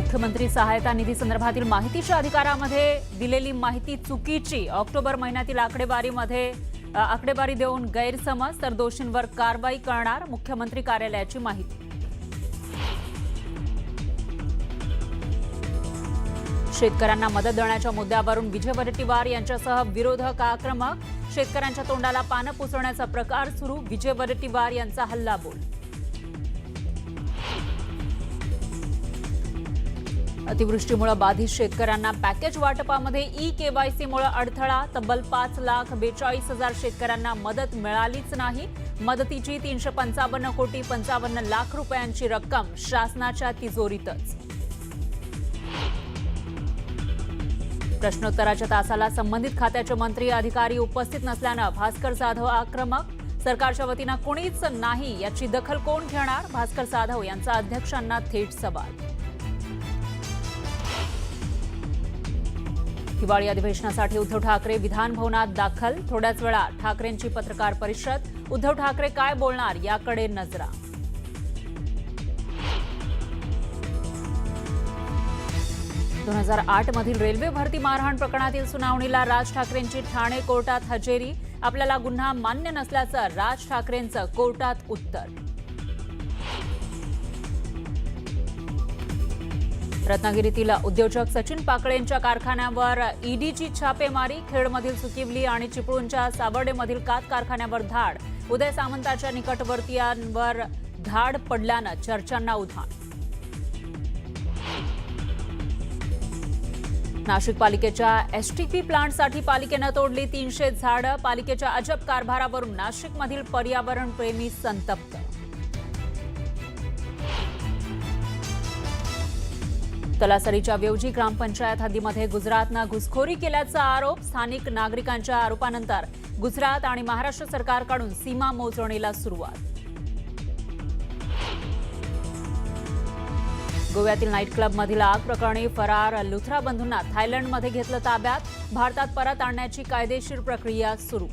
मुख्यमंत्री सहायता निधी संदर्भातील माहितीच्या अधिकारामध्ये दिलेली माहिती चुकीची, ऑक्टोबर महिन्यातील आकडेवारी देऊन गैरसमज, तर दोषींवर कारवाई करणार, मुख्यमंत्री कार्यालयाची माहिती। शेतकऱ्यांना मदत देण्याच्या मुद्द्यावरून विजय वडेट्टीवार यांच्यासह विरोधक आक्रमक, शेतकऱ्यांच्या तोंडाला पानं पुसण्याचा प्रकार सुरू, विजय वडेट्टीवार यांचा हल्लाबोल। अतिवृष्टीमुळे बाधित शेतकऱ्यांना पॅकेज वाटपामध्ये ई-केवायसीमुळे अडथळा, तब्बल 5,42,000 शेतकऱ्यांना मदत मिळालीच नाही। मदतीची 355 कोटी 55 लाख रुपयांची रक्कम शासनाच्या तिजोरीतच। प्रश्नोत्तराच्या तासाला संबंधित खात्याचे मंत्री अधिकारी उपस्थित नसल्यानं भास्कर जाधव आक्रमक, सरकारच्या वतीनं कोणीच नाही याची दखल कोण घेणार, भास्कर जाधव यांचा अध्यक्षांना थेट सवाल। हिवाळी अधिवेशनासाठी उद्धव ठाकरे विधान भवनात दाखल, थोड्याच वेळात ठाकरेंची पत्रकार परिषद, उद्धव ठाकरे काय बोलणार याकडे नजरा। दोन 2008 मधील रेल्वे भरती मारहाण प्रकरणातील सुनावणीला राज ठाकरेंची ठाणे कोर्टात हजेरी, आपल्याला गुन्हा मान्य नसल्याचं राज ठाकरेंचं कोर्टात उत्तर। रत्नागिरीतील उद्योजक सचिन पाकळेंच्या कारखान्यावर ईडीची छापेमारी, खेडमधील सुकिवली आणि चिपळूणच्या सावर्डेमधील कात कारखान्यावर धाड, उदय सामंताच्या निकटवर्तीयांवर धाड पडल्यानं चर्चांना उधाण। नाशिक पालिकेच्या एसटीपी प्लांटसाठी पालिकेनं तोडली 300 झाडं, पालिकेच्या अजब कारभारावरून नाशिकमधील पर्यावरण प्रेमी संतप्त। तलासरीच्या वेवजी ग्रामपंचायत हद्दीमध्ये गुजरातनं घुसखोरी केल्याचा आरोप, स्थानिक नागरिकांच्या आरोपानंतर गुजरात आणि महाराष्ट्र सरकारकडून सीमा मोजणीला सुरुवात। गोव्यातील नाईट क्लबमधील आग प्रकरणी फरार लुथरा बंधूंना थायलंडमध्ये घेतलं ताब्यात, भारतात परत आणण्याची कायदेशीर प्रक्रिया सुरू।